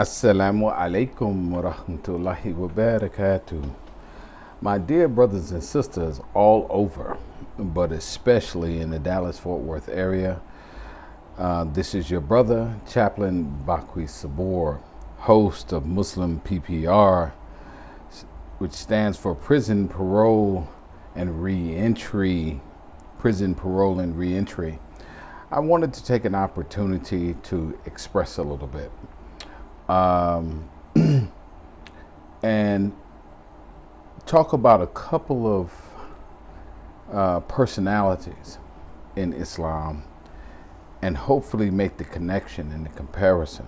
Assalamu alaikum wa rahmatullahi wa barakatuh. My dear brothers and sisters all over, but especially in the Dallas-Fort Worth area, this is your brother, Chaplain Bakwi Sabor, host of Muslim PPR, which stands for Prison Parole and Reentry. Prison Parole and Reentry. I wanted to take an opportunity to express a little bit. And talk about a couple of personalities in Islam and hopefully make the connection and the comparison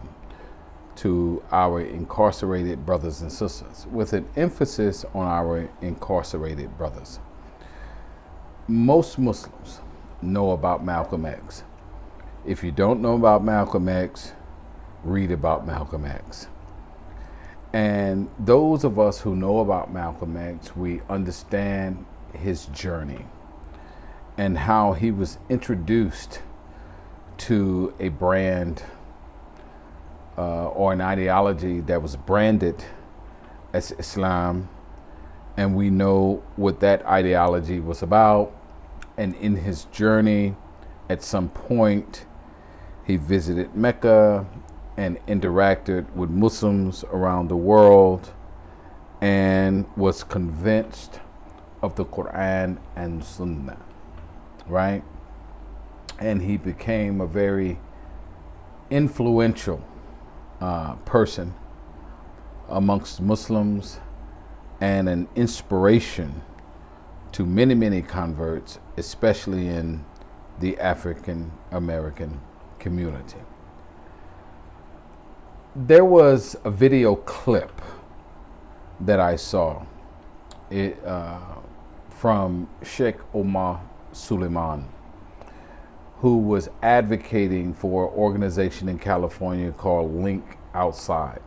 to our incarcerated brothers and sisters, with an emphasis on our incarcerated brothers. Most Muslims know about Malcolm X. If you don't know about Malcolm X, read about Malcolm X. And those of us who know about Malcolm X, we understand his journey and how he was introduced to a brand or an ideology that was branded as Islam. And we know what that ideology was about. And in his journey, at some point, he visited Mecca and interacted with Muslims around the world and was convinced of the Quran and Sunnah, right? And he became a very influential person amongst Muslims and an inspiration to many, many converts, especially in the African American community. There was a video clip that I saw from Sheikh Umar Suleiman, who was advocating for an organization in California called Link Outside.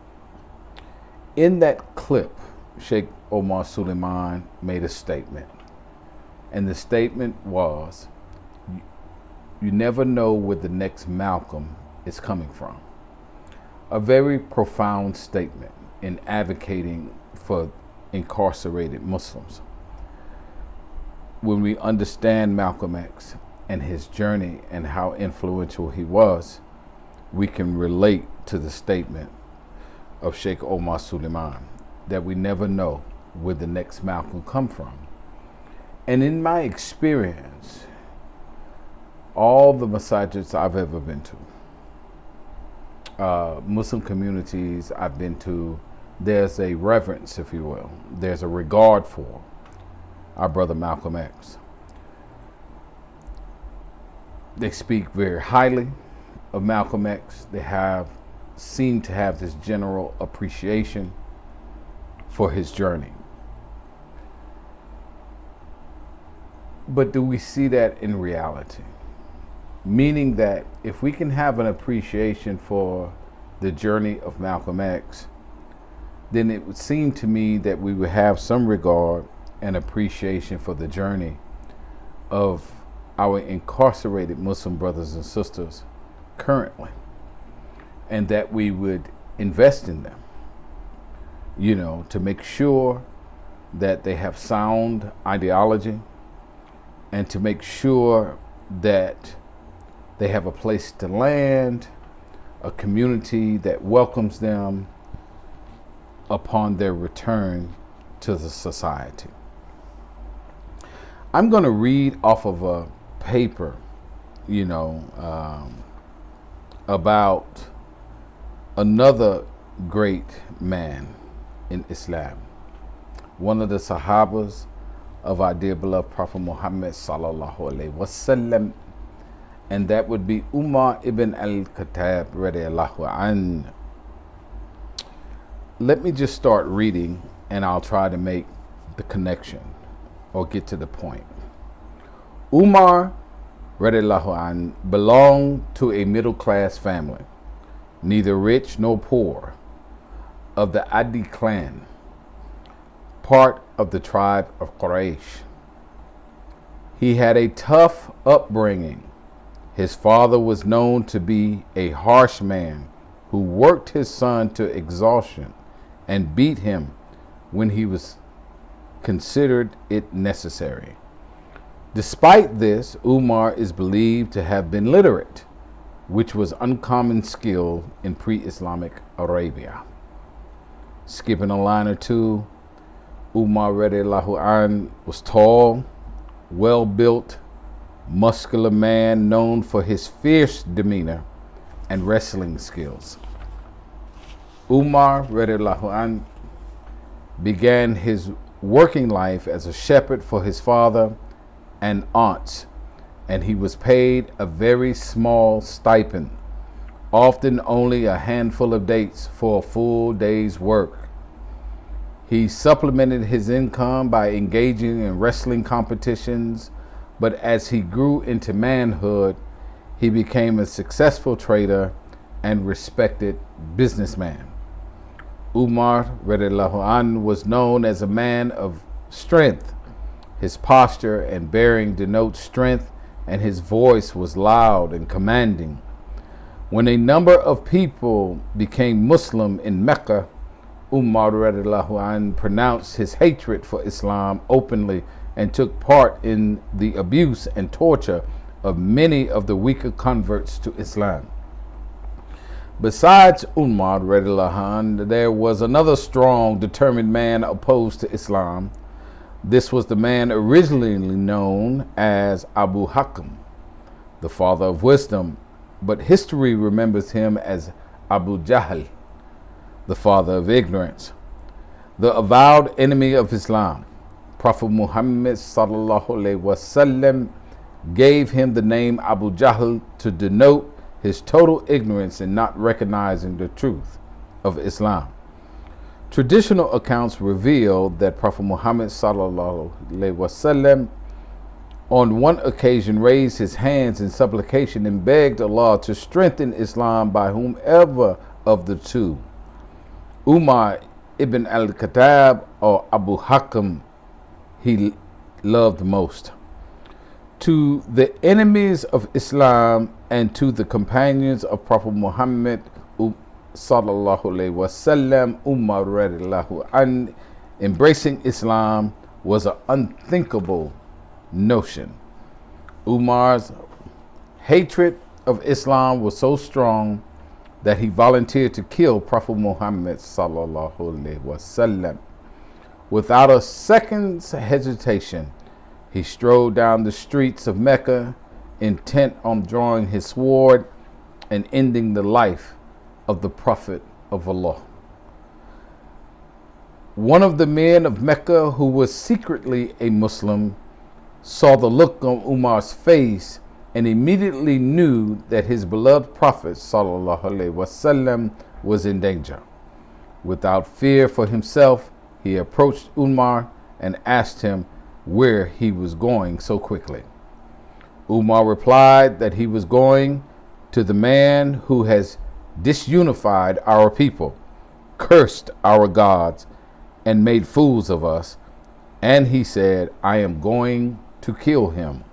In that clip, Sheikh Umar Suleiman made a statement, and the statement was, "You never know where the next Malcolm is coming from." A very profound statement in advocating for incarcerated Muslims. When we understand Malcolm X and his journey and how influential he was, we can relate to the statement of Sheikh Omar Suleiman that we never know where the next Malcolm come from. And in my experience, all the masajids I've ever been to, Muslim communities I've been to, there's a reverence, if you will. There's a regard for our brother Malcolm X. They speak very highly of Malcolm X. They seem to have this general appreciation for his journey. But do we see that in reality? Meaning that if we can have an appreciation for the journey of Malcolm X, then it would seem to me that we would have some regard and appreciation for the journey of our incarcerated Muslim brothers and sisters currently, and that we would invest in them, to make sure that they have sound ideology, and to make sure that they have a place to land, a community that welcomes them upon their return to the society. I'm going to read off of a paper, about another great man in Islam, one of the Sahabas of our dear beloved Prophet Muhammad sallallahu alaihi wasallam, and that would be Umar ibn al-Khattab radiyallahu anhu. Let me just start reading, and I'll try to make the connection or get to the point. Umar radiyallahu anhu belonged to a middle-class family, neither rich nor poor, of the Adi clan, part of the tribe of Quraysh. He had a tough upbringing. His father was known to be a harsh man who worked his son to exhaustion and beat him when he was considered it necessary. Despite this, Umar is believed to have been literate, which was uncommon skill in pre-Islamic Arabia. Skipping a line or two, Umar radiallahu anh was tall, well-built, muscular man known for his fierce demeanor and wrestling skills. Umar radiallahu anh began his working life as a shepherd for his father and aunts, and he was paid a very small stipend, often only a handful of dates for a full day's work. He supplemented his income by engaging in wrestling competitions, but as he grew into manhood, he became a successful trader and respected businessman. Umar radiallahu anh was known as a man of strength. His posture and bearing denote strength, and his voice was loud and commanding. When a number of people became Muslim in Mecca, Umar radiallahu anh pronounced his hatred for Islam openly and took part in the abuse and torture of many of the weaker converts to Islam. Besides Umar radiallahu anh, there was another strong, determined man opposed to Islam. This was the man originally known as Abu Hakam, the father of wisdom, but history remembers him as Abu Jahl, the father of ignorance. The avowed enemy of Islam, Prophet Muhammad sallallahu alaihi wasallam gave him the name Abu Jahl to denote his total ignorance in not recognizing the truth of Islam. Traditional accounts reveal that Prophet Muhammad sallallahu alaihi wasallam on one occasion raised his hands in supplication and begged Allah to strengthen Islam by whomever of the two, Umar ibn al-Khattab or Abu Hakam, he loved most. To the enemies of Islam and to the companions of Prophet Muhammad sallallahu alaihi wasallam, Umar radiallahu anh, embracing Islam was an unthinkable notion. Umar's hatred of Islam was so strong that he volunteered to kill Prophet Muhammad sallallahu alaihi wasallam. Without a second's hesitation, he strode down the streets of Mecca, intent on drawing his sword and ending the life of the Prophet of Allah. One of the men of Mecca who was secretly a Muslim saw the look on Umar's face and immediately knew that his beloved Prophet sallallahu alaihi wasallam was in danger. Without fear for himself, he approached Umar and asked him where he was going so quickly. Umar replied that he was going to the man who has disunified our people, cursed our gods, and made fools of us. And he said, I am going to kill him.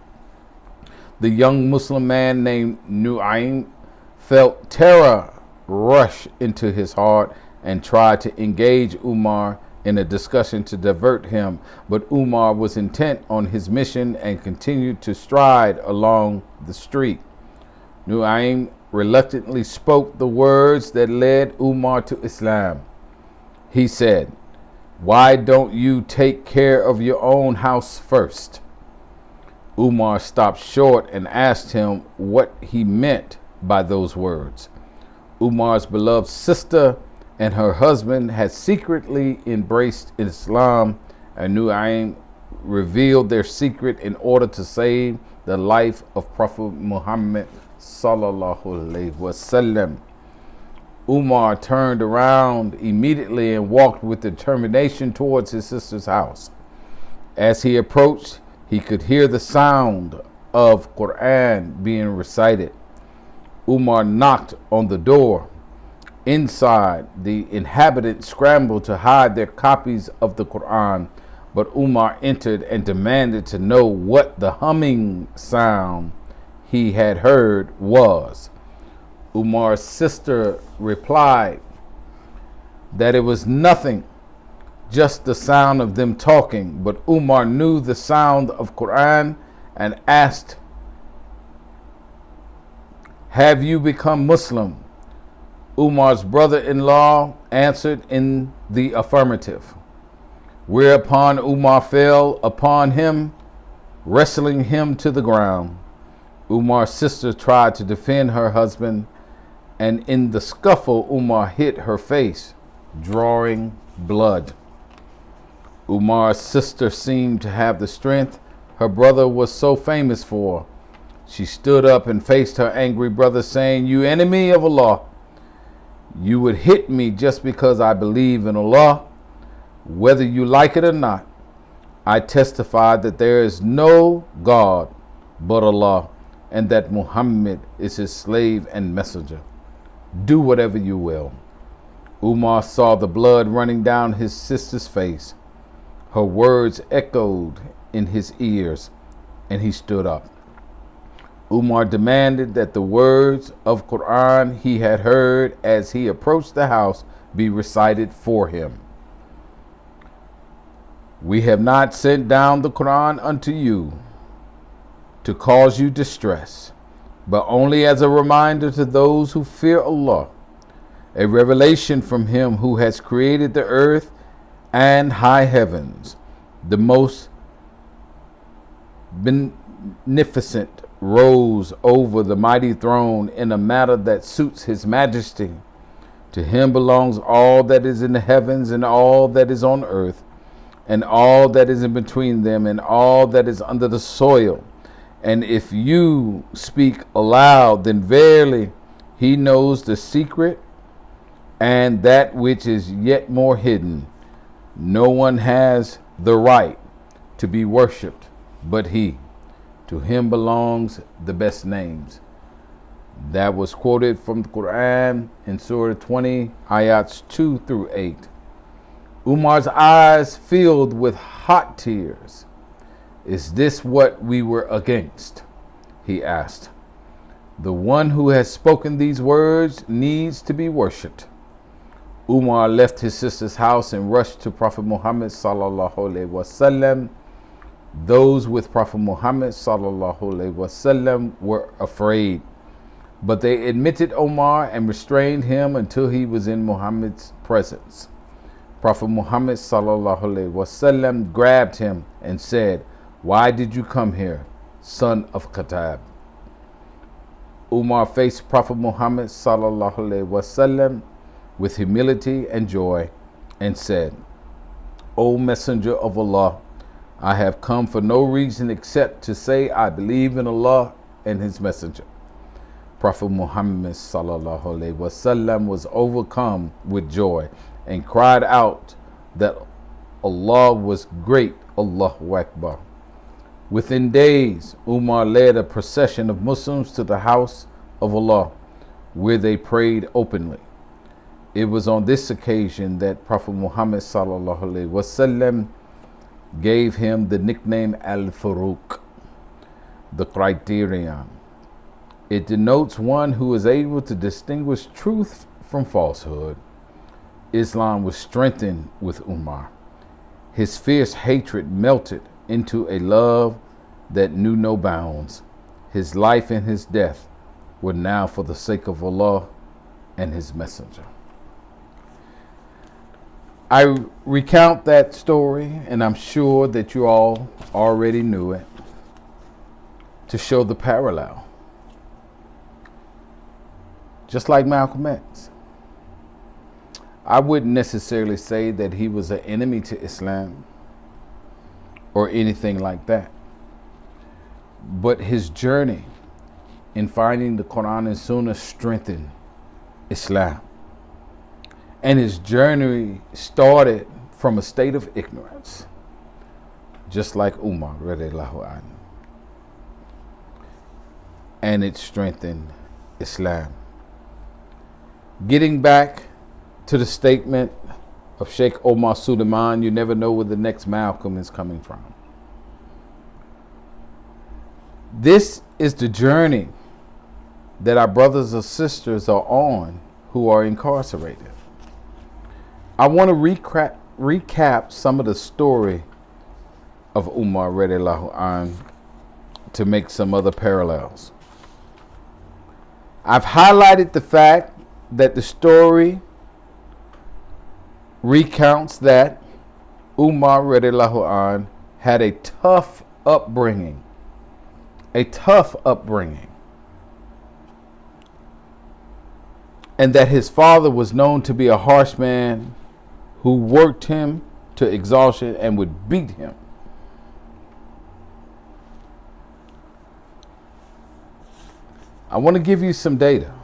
The young Muslim man named Nu'aym felt terror rush into his heart and tried to engage Umar in a discussion to divert him, but Umar was intent on his mission and continued to stride along the street. Nu'aym reluctantly spoke the words that led Umar to Islam. He said, why don't you take care of your own house first? Umar stopped short and asked him what he meant by those words. Umar's beloved sister and her husband had secretly embraced Islam, and Nu'aym revealed their secret in order to save the life of Prophet Muhammad sallallahu alaihi wasallam. Umar turned around immediately and walked with determination towards his sister's house. As he approached, he could hear the sound of Quran being recited. Umar knocked on the door. Inside, the inhabitants scrambled to hide their copies of the Quran, but Umar entered and demanded to know what the humming sound he had heard was. Umar's sister replied that it was nothing, just the sound of them talking. But Umar knew the sound of Quran and asked, "Have you become Muslim?" Umar's brother-in-law answered in the affirmative, whereupon Umar fell upon him, wrestling him to the ground. Umar's sister tried to defend her husband, and in the scuffle, Umar hit her face, drawing blood. Umar's sister seemed to have the strength her brother was so famous for. She stood up and faced her angry brother, saying, "You enemy of Allah, you would hit me just because I believe in Allah, whether you like it or not. I testify that there is no God but Allah, and that Muhammad is his slave and messenger. Do whatever you will." Umar saw the blood running down his sister's face. Her words echoed in his ears, and he stood up. Umar demanded that the words of Quran he had heard as he approached the house be recited for him. "We have not sent down the Quran unto you to cause you distress, but only as a reminder to those who fear Allah, a revelation from him who has created the earth and high heavens. The most beneficent rose over the mighty throne in a matter that suits his majesty. To him belongs all that is in the heavens and all that is on earth, and all that is in between them, and all that is under the soil. And if you speak aloud, then verily he knows the secret and that which is yet more hidden. No one has the right to be worshipped but he. To him belongs the best names." That was quoted from the Quran in Surah 20, ayats 2 through 8. Umar's eyes filled with hot tears. "Is this what we were against?" he asked. "The one who has spoken these words needs to be worshipped." Umar left his sister's house and rushed to Prophet Muhammad sallallahu alaihi wasallam. Those with Prophet Muhammad sallallahu alaihi wasallam were afraid, but they admitted Umar and restrained him until he was in Muhammad's presence. Prophet Muhammad sallallahu alaihi wasallam grabbed him and said, "Why did you come here, son of Khattab?" Umar faced Prophet Muhammad sallallahu alaihi wasallam with humility and joy and said, "O Messenger of Allah, I have come for no reason except to say I believe in Allah and his messenger." Prophet Muhammad sallallahu alaihi wasallam was overcome with joy and cried out that Allah was great, Allahu Akbar. Within days, Umar led a procession of Muslims to the house of Allah, where they prayed openly. It was on this occasion that Prophet Muhammad sallallahu alaihi wasallam gave him the nickname Al-Faruq, the criterion. It denotes one who is able to distinguish truth from falsehood. Islam was strengthened with Umar. His fierce hatred melted into a love that knew no bounds. His life and his death were now for the sake of Allah and his messenger. I recount that story, and I'm sure that you all already knew it, to show the parallel. Just like Malcolm X, I wouldn't necessarily say that he was an enemy to Islam or anything like that. But his journey in finding the Quran and Sunnah strengthened Islam. And his journey started from a state of ignorance, just like Umar radiallahu anhu. And it strengthened Islam. Getting back to the statement of Sheikh Omar Suleiman, you never know where the next Malcolm is coming from. This is the journey that our brothers or sisters are on who are incarcerated. I want to recap some of the story of Umar radiallahu anh to make some other parallels. I've highlighted the fact that the story recounts that Umar radiallahu anh had a tough upbringing. And that his father was known to be a harsh man who worked him to exhaustion and would beat him. I want to give you some data.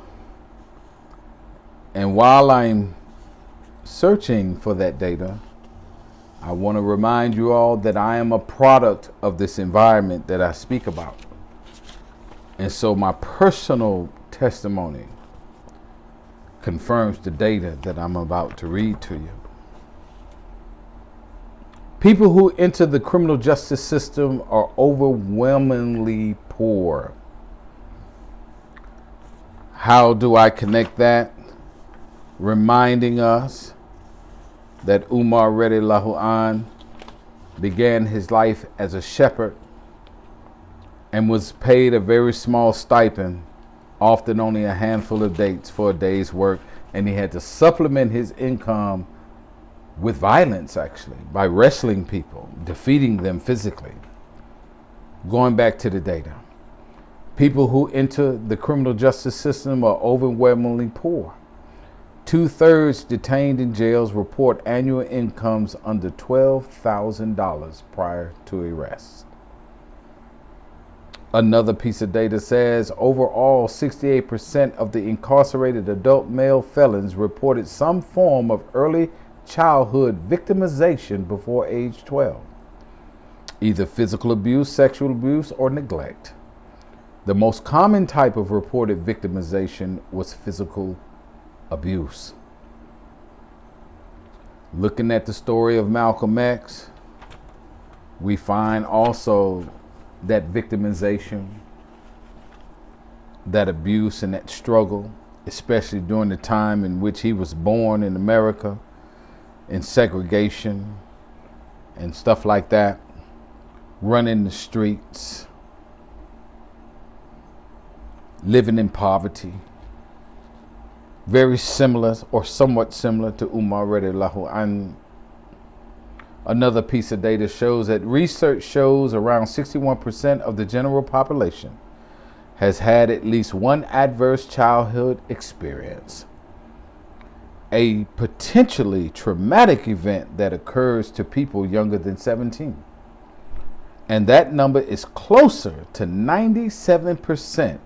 And while I'm searching for that data, I want to remind you all that I am a product of this environment that I speak about. And so my personal testimony confirms the data that I'm about to read to you. People who enter the criminal justice system are overwhelmingly poor. How do I connect that? Reminding us that Umar radiallahu anh began his life as a shepherd and was paid a very small stipend, often only a handful of dates for a day's work, and he had to supplement his income with violence, actually, by wrestling people, defeating them physically. Going back to the data, people who enter the criminal justice system are overwhelmingly poor. 2/3 detained in jails report annual incomes under $12,000 prior to arrest. Another piece of data says overall 68% of the incarcerated adult male felons reported some form of early childhood victimization before age 12, either physical abuse, sexual abuse, or neglect. The most common type of reported victimization was physical abuse. Looking at the story of Malcolm X, we find also that victimization, that abuse, and that struggle, especially during the time in which he was born in America, in segregation and stuff like that, running the streets, living in poverty. Very similar or somewhat similar to Umar radiallahu anh. Another piece of data shows that research shows around 61% of the general population has had at least one adverse childhood experience, a potentially traumatic event that occurs to people younger than 17. And that number is closer to 97%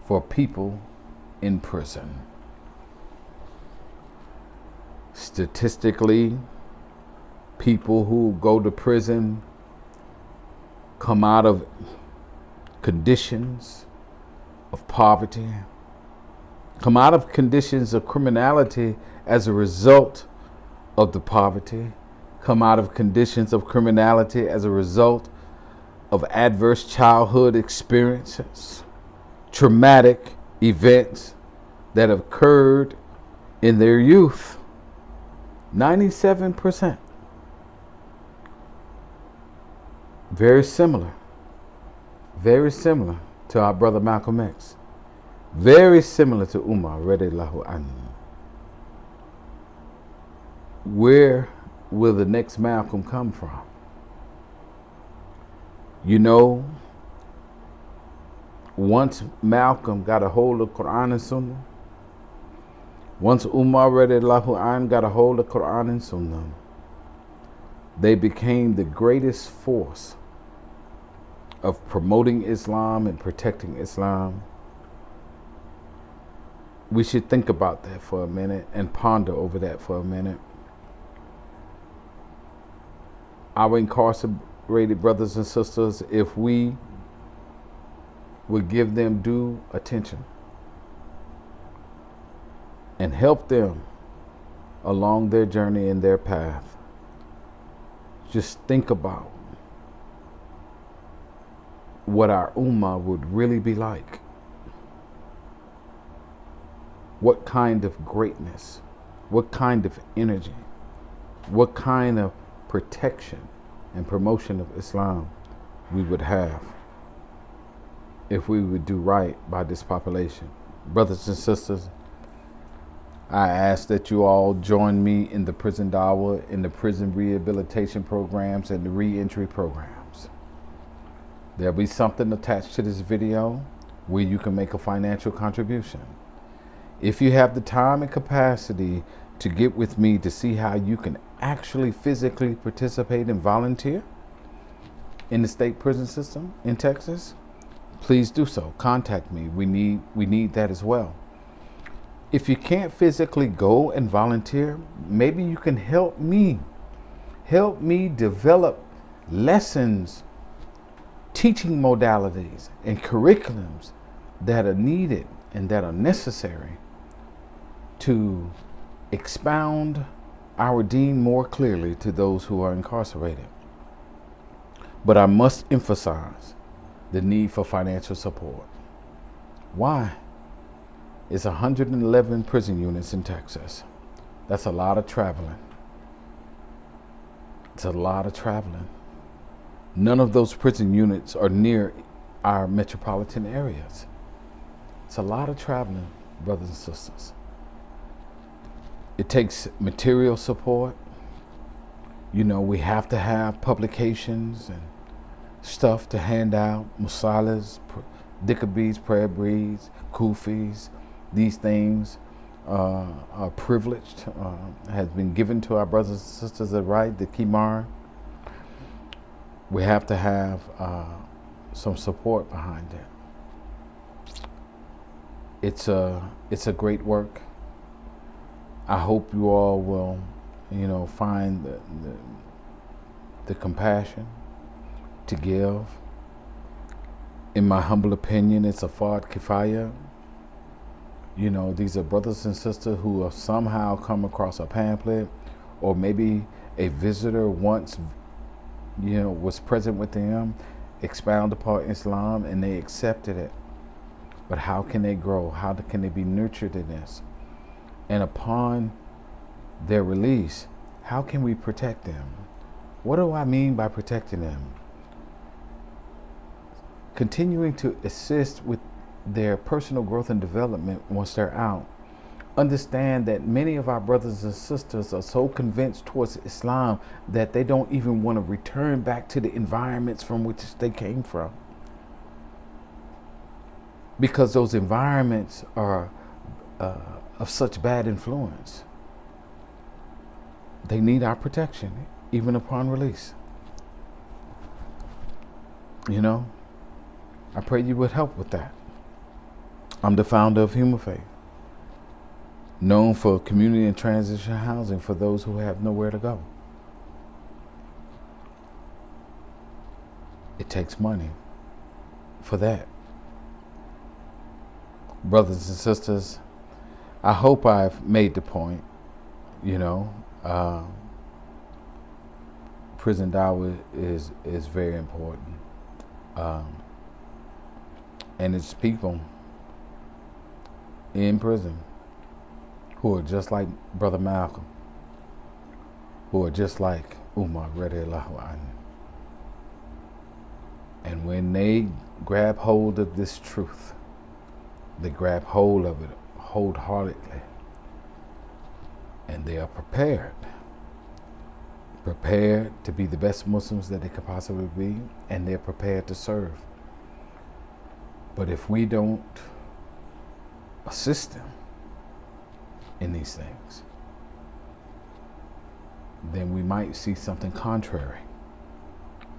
for people in prison. Statistically, people who go to prison come out of conditions of poverty, come out of conditions of criminality as a result of the poverty, come out of conditions of criminality as a result of adverse childhood experiences, traumatic events that occurred in their youth. 97%. Very similar to our brother Malcolm X. Very similar to Umar radiallahu anhu. Where will the next Malcolm come from? You know, once Malcolm got a hold of Quran and Sunnah, once Umar radiallahu anh got a hold of Quran and Sunnah, they became the greatest force of promoting Islam and protecting Islam. We should think about that for a minute and ponder over that for a minute. Our incarcerated brothers and sisters, if we would give them due attention and help them along their journey and their path, just think about what our ummah would really be like. what kind of greatness, what kind of energy, what kind of protection and promotion of Islam we would have if we would do right by this population. Brothers and sisters, I ask that you all join me in the prison dawah, in the prison rehabilitation programs, and the re-entry programs. There'll be something attached to this video where you can make a financial contribution. If you have the time and capacity to get with me to see how you can actually physically participate and volunteer in the state prison system in Texas, please do so. Contact me. We need that as well. If you can't physically go and volunteer, maybe you can help me develop lessons, teaching modalities, and curriculums that are needed and that are necessary to expound our deen more clearly to those who are incarcerated. But I must emphasize the need for financial support. Why? It's 111 prison units in Texas. That's a lot of traveling. It's a lot of traveling. None of those prison units are near our metropolitan areas. It's a lot of traveling, brothers and sisters. It takes material support. You know, we have to have publications and stuff to hand out, musalas, dikabees, prayer breeds, kufis. These things are privileged, has been given to our brothers and sisters at right, the Kimar. We have to have some support behind it. It's a great work. I hope you all will, find the compassion to give. In my humble opinion, it's a fard kifaya. These are brothers and sisters who have somehow come across a pamphlet, or maybe a visitor once, was present with them, expound upon Islam, and they accepted it. But how can they grow? How can they be nurtured in this? And upon their release, how can we protect them? What do I mean by protecting them? Continuing to assist with their personal growth and development once they're out. Understand that many of our brothers and sisters are so convinced towards Islam that they don't even want to return back to the environments from which they came from, because those environments are of such bad influence. They need our protection even upon release. I pray you would help with that. I'm the founder of HumaFaith, known for community and transition housing for those who have nowhere to go. It takes money for that. Brothers and sisters, I hope I've made the point. Prison dawah is very important. And it's people in prison who are just like Brother Malcolm, who are just like Umar radiallahu anhu. And when they grab hold of this truth, they grab hold of it wholeheartedly, and they are prepared to be the best Muslims that they could possibly be, and they're prepared to serve. But if we don't assist them in these things, then we might see something contrary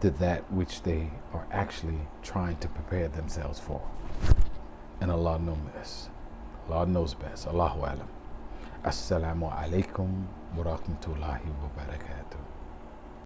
to that which they are actually trying to prepare themselves for. And Allah knows best. Allah knows best. Allahu alam. Assalamu alaikum wa rahmatullahi wa barakatuh.